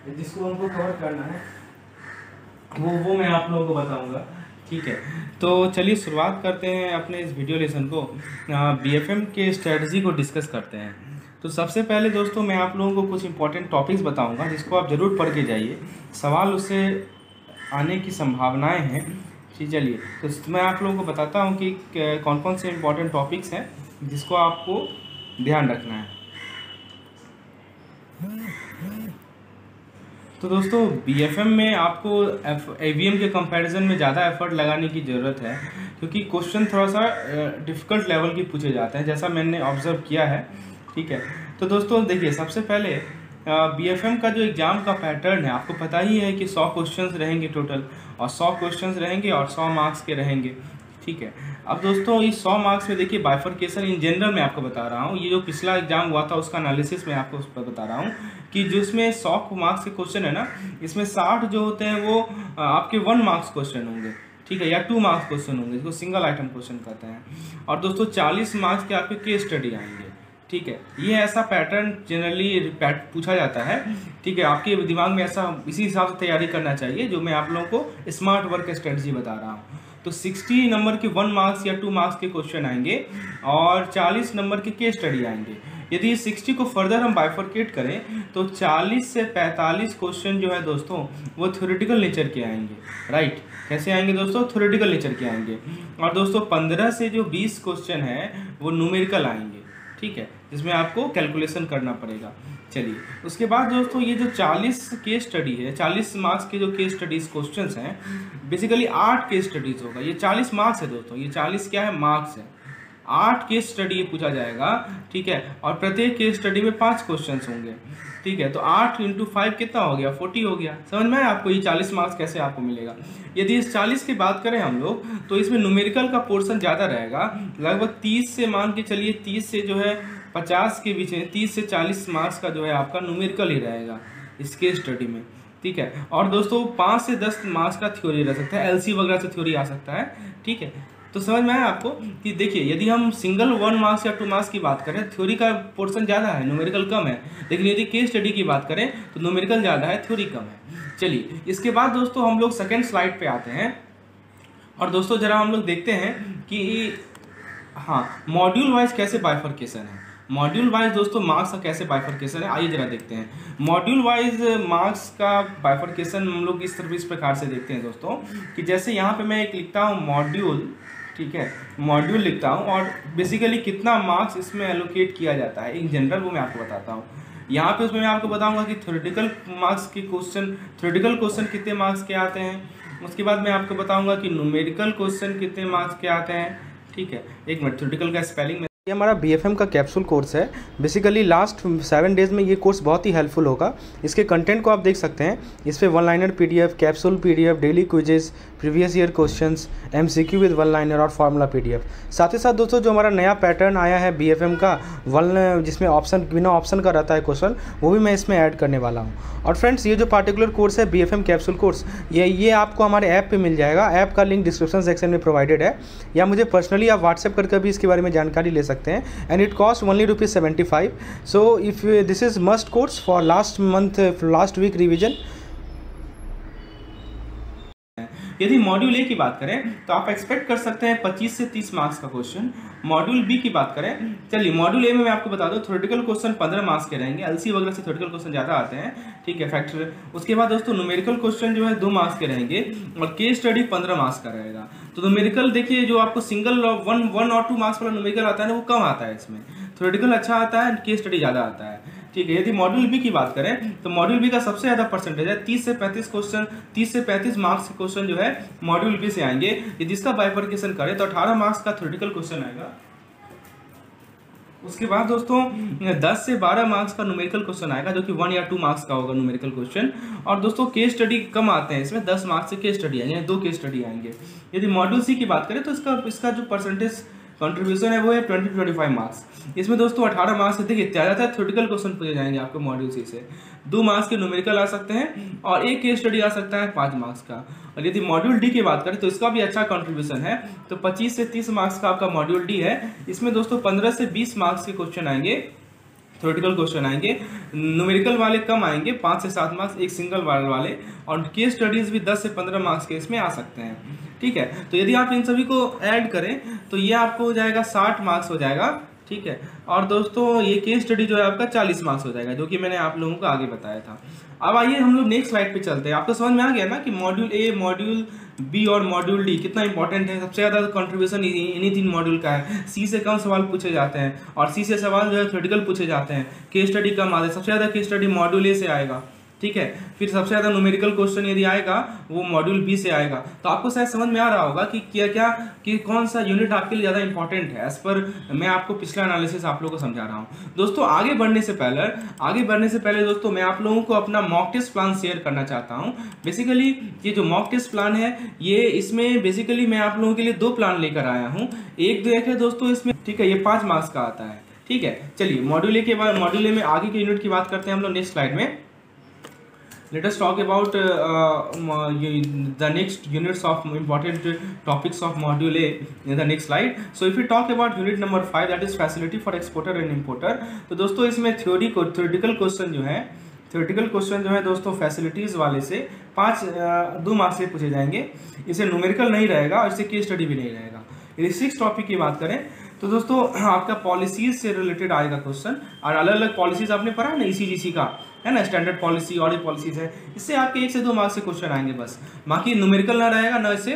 जिसको हमको कवर करना है वो मैं आप लोगों को बताऊंगा। ठीक है, तो चलिए शुरुआत करते हैं अपने इस वीडियो लेसन को। बीएफएम के स्ट्रेटजी को डिस्कस करते हैं। तो सबसे पहले दोस्तों मैं आप लोगों को कुछ इंपॉर्टेंट टॉपिक्स बताऊंगा जिसको आप ज़रूर पढ़ के जाइए, सवाल उससे आने की संभावनाएं हैं। ठीक, चलिए तो मैं आप लोगों को बताता हूं कि कौन कौन से इंपॉर्टेंट टॉपिक्स हैं जिसको आपको ध्यान रखना है। तो दोस्तों बीएफएम में आपको एवीएम के कंपैरिजन में ज़्यादा एफर्ट लगाने की ज़रूरत है, क्योंकि क्वेश्चन थोड़ा सा डिफ़िकल्ट लेवल के पूछे जाते हैं, जैसा मैंने ऑब्जर्व किया है। ठीक है, तो दोस्तों देखिए सबसे पहले बीएफएम का जो एग्ज़ाम का पैटर्न है आपको पता ही है कि 100 क्वेश्चंस रहेंगे टोटल, और 100 क्वेश्चंस रहेंगे और 100 मार्क्स के रहेंगे। ठीक है, अब दोस्तों इस 100 मार्क्स में देखिए बाइफरकेशन इन जनरल मैं आपको बता रहा हूँ, ये जो पिछला एग्जाम हुआ था उसका एनालिसिस मैं आपको उस पर बता रहा हूँ कि जिसमें 100 मार्क्स के क्वेश्चन है ना, इसमें 60 जो होते हैं वो आपके 1 मार्क्स क्वेश्चन होंगे। ठीक है, या 2 मार्क्स क्वेश्चन होंगे जिसको सिंगल आइटम क्वेश्चन कहते हैं, और दोस्तों 40 मार्क्स के आपके केस स्टडी आएंगे। ठीक है, ये ऐसा पैटर्न जनरली पूछा जाता है। ठीक है, आपके दिमाग में ऐसा इसी हिसाब से तैयारी करना चाहिए जो मैं आप लोगों को स्मार्ट वर्क स्ट्रेटजी बता रहा हूँ। तो 60 नंबर के 1 मार्क्स या 2 मार्क्स के क्वेश्चन आएंगे और 40 नंबर के केस स्टडी आएंगे। यदि 60 को फर्दर हम बाइफरकेट करें तो 40 से 45 क्वेश्चन जो है दोस्तों वो थ्योरेटिकल नेचर के आएंगे। राइट, कैसे आएंगे दोस्तों? थ्योरेटिकल नेचर के आएंगे। और दोस्तों 15 से जो 20 क्वेश्चन है वो न्यूमेरिकल आएंगे। ठीक है, जिसमें आपको कैलकुलेशन करना पड़ेगा। चलिए उसके बाद दोस्तों ये जो 40 केस स्टडी है, 40 मार्क्स के जो केस स्टडीज क्वेश्चंस हैं, बेसिकली 8 केस स्टडीज होगा। ये 40 मार्क्स है दोस्तों, ये 40 क्या है? मार्क्स है। 8 केस स्टडी ये पूछा जाएगा। ठीक है, और प्रत्येक केस स्टडी में 5 क्वेश्चंस होंगे। ठीक है, तो 8 × 5 कितना हो गया? 40 हो गया। समझ में आया आपको ये 40 मार्क्स कैसे आपको मिलेगा? यदि इस 40 की बात करें हम लोग तो इसमें न्यूमेरिकल का पोर्शन ज़्यादा रहेगा, लगभग 30 से मान के चलिए 30 से जो है 50 के बीच में, 30 से 40 मार्क्स का जो है आपका न्यूमेरिकल ही रहेगा इस केस स्टडी में। ठीक है, और दोस्तों 5 से 10 मार्क्स का थ्योरी रह सकता है, एलसी वगैरह से थ्योरी आ सकता है। ठीक है, तो समझ में आया आपको कि देखिए यदि हम सिंगल 1 मार्क्स या 2 मार्क्स की बात करें, थ्योरी का पोर्शन ज़्यादा है, न्यूमेरिकल कम है। लेकिन यदि केस स्टडी की बात करें तो न्यूमेरिकल ज़्यादा है, थ्योरी कम है। चलिए इसके बाद दोस्तों हम लोग सेकेंड स्लाइड पे आते हैं, और दोस्तों जरा हम लोग देखते हैं कि हाँ मॉड्यूल वाइज कैसे बाइफरकेशन है। मॉड्यूल वाइज दोस्तों मार्क्स का कैसे बाइफरकेशन है, आइए जरा देखते हैं। मॉड्यूल वाइज मार्क्स का बाइफरकेशन हम लोग इस प्रकार से देखते हैं दोस्तों कि जैसे यहाँ पे मैं एक लिखता हूँ मॉड्यूल। ठीक है, मॉड्यूल लिखता हूँ और बेसिकली कितना मार्क्स इसमें एलोकेट किया जाता है इन जनरल वो मैं आपको बताता हूँ। यहाँ पे उसमें मैं आपको बताऊँगा कि थ्योरेटिकल मार्क्स के क्वेश्चन, थ्योरेटिकल क्वेश्चन कितने मार्क्स के आते हैं। उसके बाद मैं आपको बताऊँगा कि न्यूमेरिकल क्वेश्चन कितने मार्क्स के आते हैं। ठीक है, एक मिनट, थ्योरेटिकल का स्पेलिंग में, ये हमारा बीएफएम का कैप्सूल कोर्स है। बेसिकली लास्ट 7 डेज़ में ये कोर्स बहुत ही हेल्पफुल होगा। इसके कंटेंट को आप देख सकते हैं, इस पर 1 liner PDF, capsule PDF, daily quizzes, previous year questions, MCQ with 1 liner और फार्मूला पीडीएफ। साथ ही साथ दोस्तों जो हमारा नया पैटर्न आया है बीएफएम का, जिसमें ऑप्शन बिना ऑप्शन का रहता है क्वेश्चन, वो भी मैं इसमें ऐड करने वाला हूँ। और फ्रेंड्स ये जो पार्टिकुलर कोर्स है बीएफएम कैप्सूल कोर्स, ये आपको हमारे ऐप पे मिल जाएगा। ऐप का लिंक डिस्क्रिप्शन सेक्शन में प्रोवाइडेड है, या मुझे पर्सनली आप व्हाट्सएप करके भी इसके बारे में जानकारी ले सकते हैं। And it cost only ₹75। So if this is must course for last week revision. यदि मॉड्यूल ए की बात करें तो आप एक्सपेक्ट कर सकते हैं 25 से 30 मार्क्स का क्वेश्चन। मॉड्यूल बी की बात करें, चलिए मॉड्यूल ए में मैं आपको बता दूं थ्योरेटिकल क्वेश्चन 15 मार्क्स के रहेंगे, एलसी वगैरह से थ्योरेटिकल क्वेश्चन ज़्यादा आते हैं। ठीक है, फैक्टर। उसके बाद दोस्तों न्यूमेरिकल क्वेश्चन जो है 2 मार्क्स के रहेंगे, और केस स्टडी 15 मार्क्स का रहेगा। तो न्यूमेरिकल देखिए जो आपको सिंगल 1 और 2 मार्क्स वाला न्यूमेरिकल आता है ना, वो कम आता है इसमें, थ्योरेटिकल अच्छा आता है, केस स्टडी ज़्यादा आता है। ठीक है, यदि मॉड्यूल बी की बात करें तो मॉड्यूल बी का सबसे ज़्यादा परसेंटेज है, 30 से 35 क्वेश्चन, 30 से 35 मार्क्स के क्वेश्चन जो है मॉड्यूल बी से आएंगे। यदि इसका बाइफरकेशन करें तो 18 मार्क्स का थ्योरेटिकल क्वेश्चन आएगा। उसके बाद दोस्तों 10 से 12 मार्क्स का न्यूमेरिकल क्वेश्चन आएगा, जो कि 1 या 2 मार्क्स का होगा न्यूमेरिकल क्वेश्चन। और दोस्तों केस स्टडी कम आते हैं इसमें, 10 मार्क्स से केस स्टडी आएंगे, 2 केस स्टडी आएंगे। यदि मॉड्यूल सी की बात करें तो इसका जो परसेंटेज कंट्रीब्यूशन है वो है 20-25 मार्क्स। इसमें दोस्तों 18 मार्क्स से देखिए ज़्यादातर थ्योरेटिकल क्वेश्चन पूछे जाएंगे आपको मॉड्यूल सी से। 2 मार्क्स के न्यूमेरिकल आ सकते हैं और एक केस स्टडी आ सकता है 5 मार्क्स का। और यदि मॉड्यूल डी की बात करें तो इसका भी अच्छा कंट्रीब्यूशन है, तो 25 से 30 मार्क्स का आपका मॉड्यूल डी है। इसमें दोस्तों 15 से 20 मार्क्स के क्वेश्चन आएंगे, थ्योरेटिकल क्वेश्चन आएंगे, न्यूमेरिकल वाले कम आएंगे 5 से 7 मार्क्स एक सिंगल वाले, और केस स्टडीज भी 10 से 15 मार्क्स के इसमें आ सकते हैं। ठीक है, तो यदि आप इन सभी को ऐड करें तो ये आपको हो जाएगा 60 मार्क्स हो जाएगा। ठीक है, और दोस्तों ये केस स्टडी जो है आपका 40 मार्क्स हो जाएगा, जो कि मैंने आप लोगों को आगे बताया था। अब आइए हम लोग नेक्स्ट स्लाइड पे चलते हैं। आपको समझ में आ गया ना कि मॉड्यूल ए, मॉड्यूल बी और मॉड्यूल डी कितना इंपॉर्टेंट है। सबसे ज्यादा कंट्रीब्यूशन इन्हीं 3 मॉड्यूल का है। सी से कम सवाल पूछे जाते हैं और सी से सवाल जो है थ्योरेटिकल पूछे जाते हैं, केस स्टडी कम आते हैं। सबसे ज्यादा केस स्टडी मॉड्यूल ए से आएगा। ठीक है, फिर सबसे ज्यादा न्यूमेरिकल क्वेश्चन यदि आएगा वो मॉड्यूल बी से आएगा। तो आपको शायद समझ में आ रहा होगा कि कि कौन सा यूनिट आपके लिए ज्यादा इंपॉर्टेंट है। एज पर मैं आपको पिछला एनालिसिस आप लोगों को समझा रहा हूं। दोस्तों आगे बढ़ने से पहले दोस्तों मैं आप लोगों को अपना मॉक टेस्ट प्लान शेयर करना चाहता हूं। बेसिकली ये जो मॉक टेस्ट प्लान है, ये इसमें बेसिकली मैं आप लोगों के लिए 2 प्लान लेकर आया हूं। एक है दोस्तों इसमें, ठीक है, ये 5 मार्क्स का आता है। ठीक है, चलिए मॉड्यूल ए के बाद, मॉड्यूल ए में आगे के यूनिट की बात करते हैं हम लोग नेक्स्ट स्लाइड में। Let us talk about the next units of important topics of module A in the next slide. So if we talk about unit number 5, that is facility for exporter and importer, तो दोस्तों इसमें theoretical question जो है दोस्तों facilities वाले से 2 marks से पूछे जाएंगे। इसे न्यूमेरिकल नहीं रहेगा और इसे केस स्टडी भी नहीं रहेगा। यदि 6 टॉपिक की बात करें तो दोस्तों आपका पॉलिसीज से रिलेटेड आएगा क्वेश्चन, और अलग अलग पॉलिसीज आपने पढ़ा ना ECGC का, है ना, स्टैंडर्ड पॉलिसी, ऑडिट पॉलिसीज है, इससे आपके 1 से 2 मार्क्स से क्वेश्चन आएंगे बस। बाकी न्यूमेरिकल ना रहेगा, ना इससे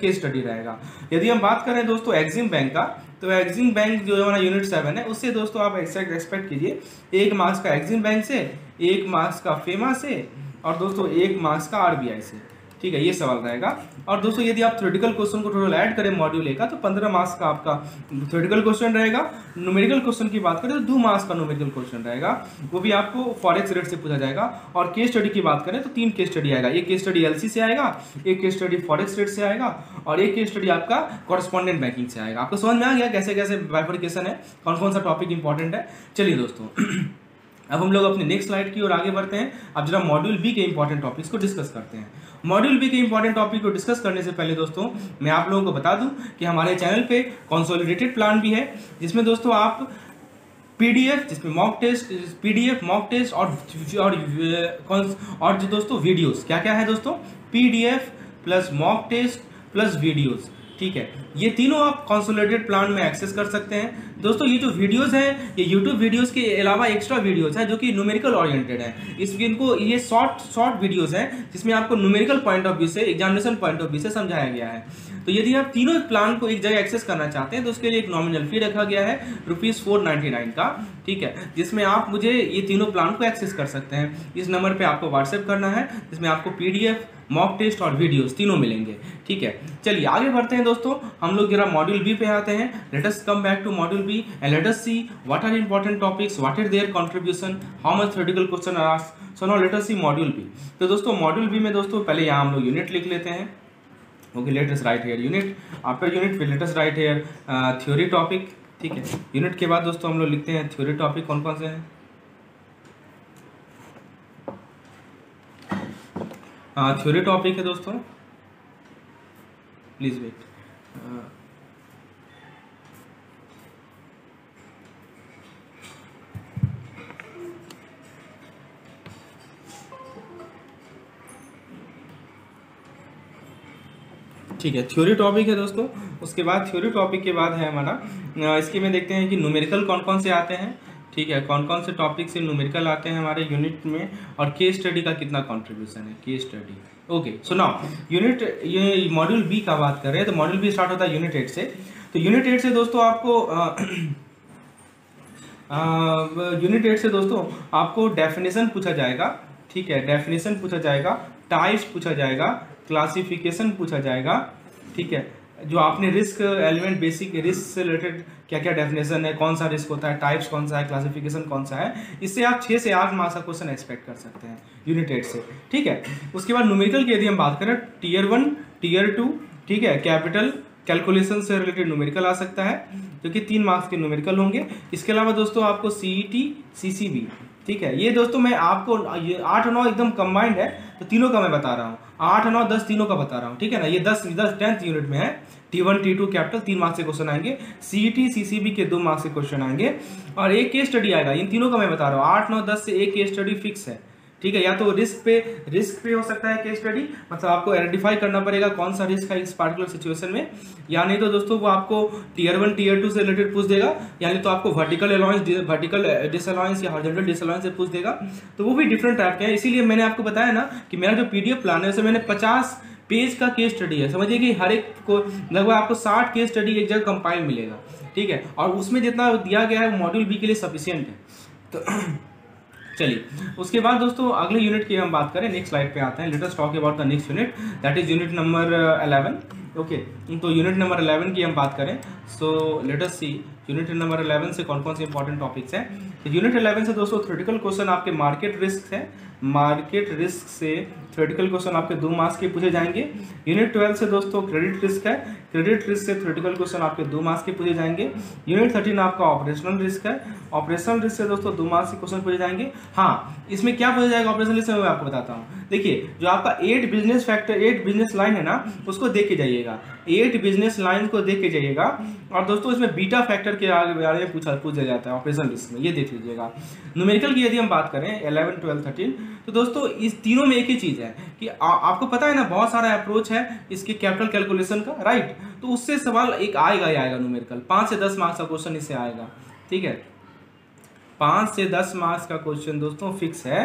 केस स्टडी रहेगा। यदि हम बात करें दोस्तों एग्जिम बैंक का, तो एग्जिम बैंक जो हमारा यूनिट 7 है, उससे दोस्तों आप एक्सपेक्ट कीजिए 1 मार्क्स का एग्जिम बैंक से, 1 मार्क्स का फेमा से, और दोस्तों 1 मार्क्स का RBI से। ठीक है, ये सवाल रहेगा। और दोस्तों यदि आप थ्योरेटिकल क्वेश्चन को टोटल ऐड करें मॉड्यूल ए का, तो 15 मार्क्स का आपका थ्योरेटिकल क्वेश्चन रहेगा। न्यूमेरिकल क्वेश्चन की बात करें तो 2 मार्क्स का न्यूमेरिकल क्वेश्चन रहेगा, वो भी आपको फॉरेक्स रेट से पूछा जाएगा। और केस स्टडी की बात करें तो 3 केस स्टडी आएगा। एक केस स्टडी LC से आएगा, एक केस स्टडी फॉरेक्स रेट से आएगा, और एक केस स्टडी आपका कॉरेस्पॉन्डेंट बैंकिंग से आएगा। आपको समझ में आ गया कैसे कैसे बाइफरकेशन है, कौन कौन सा टॉपिक इंपॉर्टेंट है। चलिए दोस्तों अब हम लोग अपने नेक्स्ट स्लाइड की ओर आगे बढ़ते हैं। अब जरा मॉड्यूल बी के इंपॉर्टेंट टॉपिक्स को डिस्कस करते हैं। मॉड्यूल बी के इंपॉर्टेंट टॉपिक को डिस्कस करने से पहले दोस्तों मैं आप लोगों को बता दूं कि हमारे चैनल पे कंसोलिडेटेड प्लान भी है, जिसमें दोस्तों आप PDF, जिसमें mock test, PDF mock test और जो दोस्तों वीडियोस, क्या क्या है दोस्तों, PDF plus mock test plus videos. ठीक है, ये तीनों आप कंसोलिडेटेड प्लान में एक्सेस कर सकते हैं। दोस्तों ये जो वीडियोस हैं, ये यूट्यूब वीडियोस के अलावा एक्स्ट्रा वीडियोस हैं जो कि न्यूमेरिकल ओरिएंटेड हैं। इनको ये शॉर्ट वीडियोस हैं जिसमें आपको न्यूमेरिकल पॉइंट ऑफ व्यू से, एग्जामिनेशन पॉइंट ऑफ व्यू से समझाया गया है। तो यदि आप तीनों प्लान को एक जगह एक्सेस करना चाहते हैं तो उसके लिए एक नॉमिनल फी रखा गया है ₹499 का। ठीक है, जिसमें आप मुझे ये तीनों प्लान को एक्सेस कर सकते हैं। इस नंबर पे आपको व्हाट्सएप करना है, जिसमें आपको PDF, मॉक टेस्ट और वीडियोस तीनों मिलेंगे। ठीक है, चलिए आगे बढ़ते हैं दोस्तों। हम लोग जरा मॉड्यूल बी पे आते हैं। Let us come back to module B and let us see what are important topics, what is their contribution, how much theoretical question are asked. So now let us see module B. तो दोस्तों module B में दोस्तों पहले यहाँ हम लोग unit लिख लेते हैं। Okay, let us write here unit, after unit फिर let us write here theory topic. ठीक है, यूनिट के बाद दोस्तों हम लोग लिखते हैं थ्योरी टॉपिक कौन कौन से हैं। थ्योरी टॉपिक है दोस्तों, प्लीज वेट। ठीक है, थ्योरी टॉपिक है दोस्तों। उसके बाद थ्योरी टॉपिक के बाद है हमारा, इसके में देखते हैं कि न्यूमेरिकल कौन कौन से आते हैं। ठीक है, कौन कौन से टॉपिक से न्यूमेरिकल आते हैं हमारे यूनिट में, और केस स्टडी का कितना कंट्रीब्यूशन है, case study. Okay, so now unit, ये मॉड्यूल बी का बात कर रहे हैं, तो मॉड्यूल बी स्टार्ट होता है यूनिट 8 से। तो यूनिट 8 से दोस्तों आपको यूनिट 8 से दोस्तों आपको डेफिनेशन पूछा जाएगा। ठीक है, डेफिनेशन पूछा जाएगा, टाइप्स पूछा जाएगा, क्लासिफिकेशन पूछा जाएगा। ठीक है, जो आपने रिस्क एलिमेंट, बेसिक रिस्क से रिलेटेड क्या क्या डेफिनेशन है, कौन सा रिस्क होता है, टाइप्स कौन सा है, क्लासिफिकेशन कौन सा है, इससे आप 6 से 8 मार्क्स का क्वेश्चन एक्सपेक्ट कर सकते हैं यूनिट 8 से। ठीक है, उसके बाद न्यूमेरिकल की यदि हम बात करें, Tier 1, Tier 2, ठीक है, कैपिटल कैलकुलेशन से रिलेटेड न्यूमेरिकल आ सकता है, जो कि 3 मार्क्स के न्यूमेरिकल होंगे। इसके अलावा दोस्तों आपको CET, CCB, ठीक है। ये दोस्तों मैं आपको ये 8 और 9 एकदम कंबाइंड है, तो तीनों का मैं बता रहा हूँ, 8, 9, 10 तीनों का बता रहा हूँ, ठीक है ना। ये 10th यूनिट में है। T1 T2 कैपिटल 3 मार्क्स के क्वेश्चन आएंगे, CET CCB के 2 मार्क्स के क्वेश्चन आएंगे, और एक केस स्टडी आएगा। इन तीनों का मैं बता रहा हूँ, 8, 9, 10 से एक केस स्टडी फिक्स है, ठीक है। या तो रिस्क पे हो सकता है केस स्टडी, मतलब आपको आइडेंटिफाई करना पड़ेगा कौन सा रिस्क है इस पार्टिकुलर सिचुएशन में, या नहीं तो दोस्तों वो आपको Tier 1 Tier 2 से रिलेटेड पूछ देगा, यानी तो आपको वर्टिकल डिसअलाउंस या हॉरिजॉन्टल डिसअलाउंस से पूछ देगा। तो वो भी डिफरेंट टाइप के हैं। इसीलिए मैंने आपको बताया ना कि मेरा जो PDF प्लान है उसमें मैंने 50 पेज का केस स्टडी है। समझिए कि हर एक को लगभग आपको 60 केस स्टडी एक जगह कंपाइल मिलेगा, ठीक है। और उसमें जितना दिया गया है वो मॉड्यूल बी के लिए सफिशियंट है। तो चलिए, उसके बाद दोस्तों अगले यूनिट की हम बात करें, नेक्स्ट स्लाइड पे आते हैं। Let us talk about the next unit, that is unit number 11। Okay, तो यूनिट नंबर 11 की हम बात करें, सो लेट अस सी यूनिट नंबर 11 से कौन कौन से इंपॉर्टेंट टॉपिक्स हैं। तो यूनिट 11 से दोस्तों थ्योरेटिकल क्वेश्चन आपके मार्केट रिस्क है, मार्केट रिस्क से थ्योरेटिकल क्वेश्चन आपके 2 मार्क्स के पूछे जाएंगे। यूनिट 12 से दोस्तों क्रेडिट रिस्क है, क्रेडिट रिस्क से थ्योरेटिकल क्वेश्चन आपके 2 मार्क्स के पूछे जाएंगे। यूनिट 13 आपका ऑपरेशनल रिस्क है, ऑपरेशनल रिस्क से दोस्तों 2 मार्क्स के क्वेश्चन पूछे जाएंगे। हाँ, इसमें क्या पूछा जाएगा ऑपरेशनल रिस्क में मैं आपको बताता हूँ। देखिए, जो आपका 8 बिजनेस लाइन है ना, उसको देख के जाइएगा, 8 बिजनेस लाइन को देख के जाइएगा। और दोस्तों इसमें बीटा फैक्टर के बारे में पूछा जाता है ऑपरेशनल रिस्क में, ये देख लीजिएगा। न्यूमेरिकल की यदि हम बात करें 11, 12, 13, तो दोस्तों इस तीनों में एक ही चीज है कि आपको पता है ना, बहुत सारा अप्रोच है इसके कैपिटल कैलकुलेशन का, राइट। तो उससे सवाल एक आएगा ही आएगा न्यूमेरिकल, 5 से 10 मार्क्स का क्वेश्चन इससे आएगा, ठीक है। 5 से 10 मार्क्स का क्वेश्चन दोस्तों फिक्स है,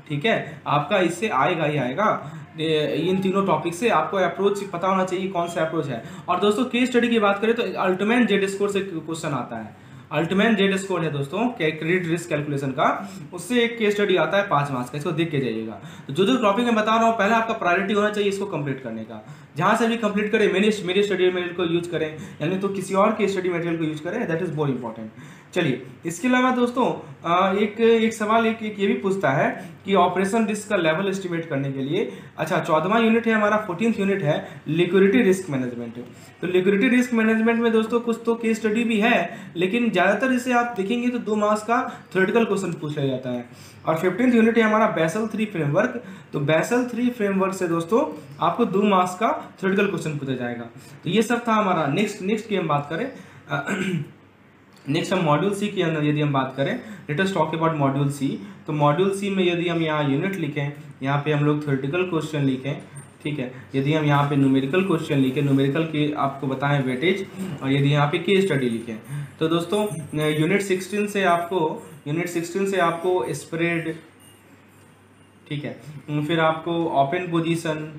ठीक है, आपका इससे आएगा ही आएगा। इन तीनों टॉपिक से आपको अप्रोच पता होना चाहिए कौन सा अप्रोच है। और दोस्तों केस स्टडी की बात करें तो अल्टीमेट जेड स्कोर से क्वेश्चन आता है, अल्टीमेट जेड स्कोर है दोस्तों क्रेडिट रिस्क कैलकुलेशन का, उससे एक केस स्टडी आता है 5 मार्क्स का, इसको देख के जाइएगा। तो जो टॉपिक मैं बता रहा हूँ, पहले आपका प्रायोरिटी होना चाहिए इसको कंप्लीट करने का। जहां से भी कंप्लीट करें मेरे स्टडी मटेरियल को यूज करें, यानी तो किसी और के स्टडी मटेरियल को यूज करें, दैट इज मोर इंपॉर्टेंट। चलिए, इसके अलावा दोस्तों एक सवाल एक ये भी पूछता है कि ऑपरेशन रिस्क का लेवल एस्टिमेट करने के लिए, अच्छा 14वां यूनिट है हमारा, 14th यूनिट है लिक्विडिटी रिस्क मैनेजमेंट। तो लिक्विडिटी रिस्क मैनेजमेंट में दोस्तों कुछ तो केस स्टडी भी है, लेकिन ज्यादातर इसे आप देखेंगे तो 2 मार्क्स का थ्योरेटिकल क्वेश्चन पूछ लिया जाता है। और 15th यूनिट है हमारा बेसल 3 फ्रेमवर्क। तो बेसल 3 फ्रेमवर्क से दोस्तों आपको 2 मार्क्स का थ्योरेटिकल क्वेश्चन पूछा जाएगा। तो ये सब था हमारा। नेक्स्ट की हम बात करें, नेक्स्ट हम मॉड्यूल सी के अंदर यदि हम बात करें, let us talk about module C. तो मॉड्यूल सी में यदि हम यहाँ यूनिट लिखें, यहाँ पे हम लोग थ्योरेटिकल क्वेश्चन लिखें, ठीक है। यदि हम यहाँ पे न्यूमेरिकल क्वेश्चन लिखें, न्यूमेरिकल के आपको बताएं वेटेज, और यदि यहाँ पे केस स्टडी लिखें, तो दोस्तों यूनिट 16 से आपको स्प्रेड, ठीक है, फिर आपको ओपन पोजीशन,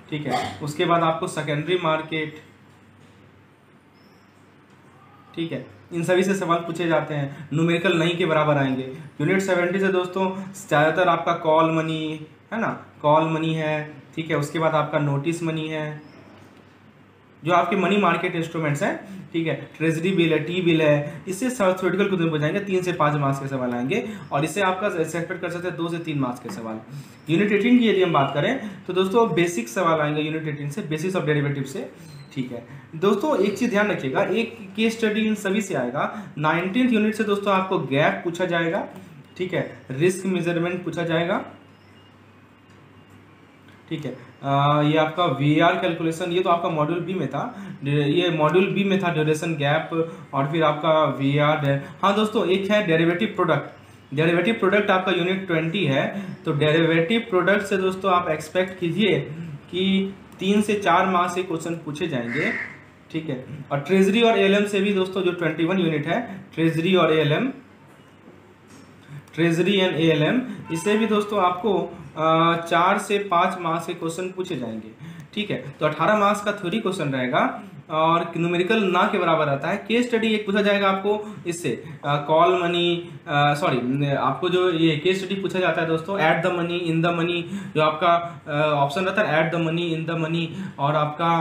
ठीक है, उसके बाद आपको सेकेंडरी मार्केट, ठीक है, इन सभी से सवाल पूछे जाते हैं। न्यूमेरिकल नहीं के बराबर आएंगे। यूनिट 70 से दोस्तों ज़्यादातर आपका कॉल मनी है ना, कॉल मनी है, ठीक है, उसके बाद आपका नोटिस मनी है, जो आपके मनी मार्केट इंस्ट्रूमेंट्स हैं, ठीक है, ट्रेजरी बिल है, टी बिल है, इससे थ्योरेटिकल क्वेश्चन पूछ जाएंगे, 3 से 5 मार्क्स के सवाल आएंगे, और इससे आपका एक्सपेक्ट कर सकते हैं 2 से 3 मार्क्स के सवाल। यूनिट 18 की यदि हम बात करें तो दोस्तों बेसिक सवाल आएंगे यूनिट 18 से, बेसिक्स ऑफ डेरिवेटिव से, ठीक है। दोस्तों एक चीज ध्यान रखिएगा, एक केस स्टडी इन सभी से आएगा। 19th यूनिट से दोस्तों आपको गैप पूछा जाएगा, ठीक है, रिस्क मेजरमेंट पूछा जाएगा, ठीक है। ये आपका VAR कैलकुलेशन, ये तो आपका मॉड्यूल बी में था, ये मॉड्यूल बी में था, ड्यूरेशन गैप, और फिर आपका VAR। हाँ दोस्तों, एक है डेरिवेटिव प्रोडक्ट। डेरिवेटिव प्रोडक्ट आपका यूनिट 20 है। तो डेरिवेटिव प्रोडक्ट से दोस्तों आप एक्सपेक्ट कीजिए कि 3 से 4 मार्क्स से क्वेश्चन पूछे जाएंगे, ठीक है। और ट्रेजरी और ALM से भी दोस्तों जो 21 यूनिट है, ट्रेजरी और ALM, ट्रेजरी एंड ALM, इससे भी दोस्तों आपको 4 से 5 मार्क्स के क्वेश्चन पूछे जाएंगे, ठीक है। तो 18 मार्क्स का थ्योरी क्वेश्चन रहेगा, और न्यूमेरिकल ना के बराबर आता है। केस स्टडी एक पूछा जाएगा आपको, इससे कॉल मनी, सॉरी, आपको जो ये केस स्टडी पूछा जाता है दोस्तों, at the money, in the money, जो आपका ऑप्शन रहता है at the money, in the money, और आपका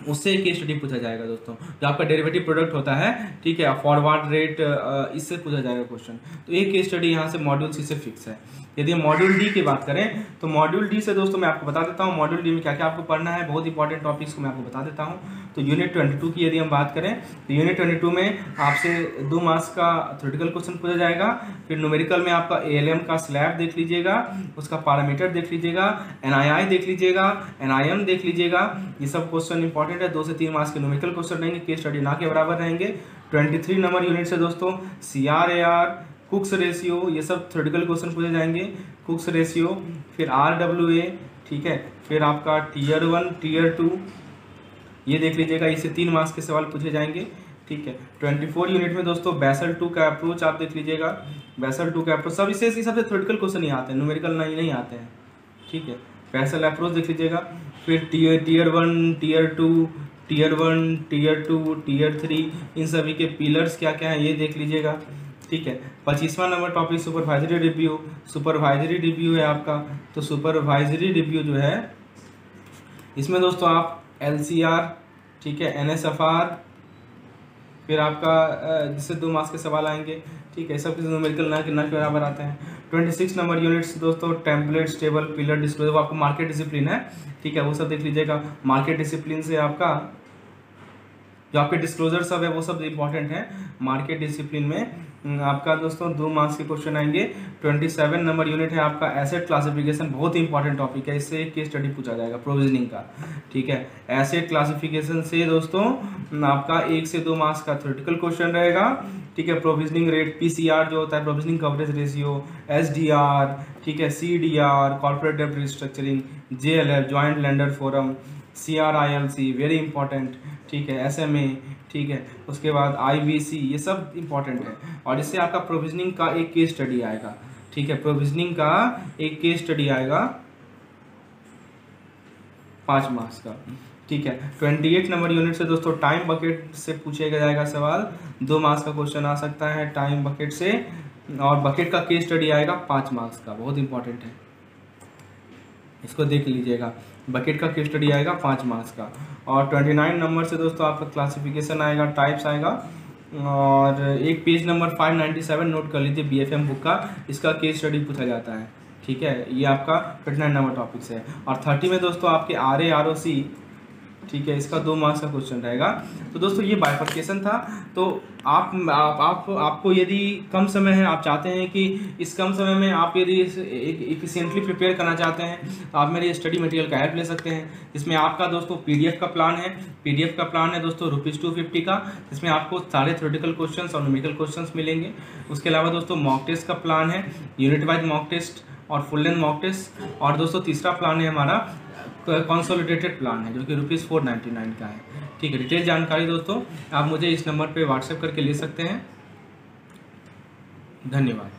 उससे एक केस स्टडी पूछा जाएगा दोस्तों, जो आपका डेरिवेटिव प्रोडक्ट होता है, ठीक है, फॉरवर्ड रेट, इससे पूछा जाएगा क्वेश्चन। तो एक केस स्टडी यहाँ से मॉड्यूल सी से फिक्स है। यदि हम मॉड्यूल डी की बात करें तो मॉड्यूल डी से दोस्तों मैं आपको बता देता हूँ मॉड्यूल डी में क्या क्या आपको पढ़ना है, बहुत इंपॉर्टेंट टॉपिक्स को मैं आपको बता देता हूँ। तो यूनिट 22 की यदि हम बात करें तो यूनिट 22 में आपसे 2 मार्क्स का थ्योरेटिकल क्वेश्चन पूछा जाएगा। फिर न्यूमेरिकल में आपका एएलएम का स्लैब देख लीजिएगा, उसका पैरामीटर देख लीजिएगा, एनआईआई देख लीजिएगा, एनआईएम देख लीजिएगा। ये सब क्वेश्चन इंपॉर्टेंट है। 2 से 3 मार्क्स के न्यूमेरिकल क्वेश्चन रहेंगे, केस स्टडी ना के बराबर रहेंगे। 23 नंबर यूनिट से दोस्तों CRAR, कुक्स रेशियो, ये सब थ्योरेटिकल क्वेश्चन पूछे जाएंगे, कुक्स रेशियो। फिर RWA, ठीक है, फिर आपका टीयर 1, टीयर 2, ये देख लीजिएगा, इससे 3 मार्क्स के सवाल पूछे जाएंगे, ठीक है। 24 यूनिट में दोस्तों बेसल 2 का अप्रोच आप देख लीजिएगा, बेसल 2 का अप्रोच, सब इससे सबसे थ्योरेटिकल क्वेश्चन ही आते हैं, न्यूमेरिकल नहीं आते हैं, ठीक है। बेसल अप्रोच देख लीजिएगा। फिर tier 1, tier 2, tier 1, tier 2, tier 3, इन सभी के पिलर्स क्या क्या है ये देख लीजिएगा, ठीक है। 25वां number topic supervisory review, supervisory review है आपका। तो सुपरवाइजरी रिव्यू जो है इसमें दोस्तों आप LCR, ठीक है, NSFR, फिर आपका जिससे 2 मार्क्स के सवाल आएंगे, ठीक है, सब न्यूमेरिकल ना के बराबर आते हैं। 26 नंबर यूनिट्स दोस्तों टेम्पलेट, टेबल, पिलर, डिस्क्लोजर, वो आपको मार्केट डिसिप्लिन है, ठीक है, वो सब देख लीजिएगा। मार्केट डिसिप्लिन से आपका जो आपके डिस्क्लोजर सब है वो सब इंपॉर्टेंट है। मार्केट डिसिप्लिन में आपका दोस्तों 2 मार्क्स के क्वेश्चन आएंगे। 27 नंबर यूनिट है आपका एसेट क्लासिफिकेशन, बहुत इंपॉर्टेंट टॉपिक है, इससे एक केस स्टडी पूछा जाएगा प्रोविजनिंग का, ठीक है। एसेट क्लासिफिकेशन से दोस्तों आपका 1 से 2 मार्क्स का थ्योरेटिकल क्वेश्चन रहेगा, ठीक है। प्रोविजनिंग रेट, PCR जो होता है, प्रोविजनिंग कवरेज रेशियो, SDR, ठीक है, CDR, कॉर्पोरेट डेब्ट restructuring, JLF, joint lender forum, CRILC, very important, ठीक है, SMA, ठीक है, उसके बाद IBC, ये सब इंपॉर्टेंट है। और इससे आपका प्रोविजनिंग का एक केस स्टडी आएगा, ठीक है, प्रोविजनिंग का एक केस स्टडी आएगा 5 मार्क्स का, ठीक है। 28 नंबर यूनिट से दोस्तों टाइम बकेट से पूछेगा जाएगा सवाल, 2 मार्क्स का क्वेश्चन आ सकता है टाइम बकेट से, और बकेट का केस स्टडी आएगा 5 मार्क्स का, बहुत इंपॉर्टेंट है, इसको देख लीजिएगा। बकेट का केस स्टडी आएगा 5 मार्क्स का। और 29 नंबर से दोस्तों आपका क्लासिफिकेशन आएगा, टाइप्स आएगा, और एक पेज नंबर 597 नोट कर लीजिए BFM बुक का, इसका केस स्टडी पूछा जाता है, ठीक है। ये आपका 29 नंबर टॉपिक्स है। और 30 में दोस्तों आपके RA ROC, ठीक है, इसका 2 मार्क्स का क्वेश्चन रहेगा। तो दोस्तों ये बाइफर्केशन था। तो आपको यदि कम समय है, आप चाहते हैं कि इस कम समय में आप यदि इफिशिएंटली प्रिपेयर करना चाहते हैं तो आप मेरे स्टडी मटेरियल का हेल्प ले सकते हैं, जिसमें आपका दोस्तों PDF का प्लान है। PDF का प्लान है दोस्तों ₹250 का, जिसमें आपको सारे थ्योरेटिकल क्वेश्चंस और न्यूमेरिकल क्वेश्चंस मिलेंगे। उसके अलावा दोस्तों मॉक टेस्ट का प्लान है, यूनिट वाइज मॉक टेस्ट और फुल लेंथ मॉक टेस्ट। और दोस्तों तीसरा प्लान है हमारा कंसोलिडेटेड प्लान है, जो कि ₹499 का है, ठीक है। डिटेल जानकारी दोस्तों आप मुझे इस नंबर पे व्हाट्सएप करके ले सकते हैं। धन्यवाद।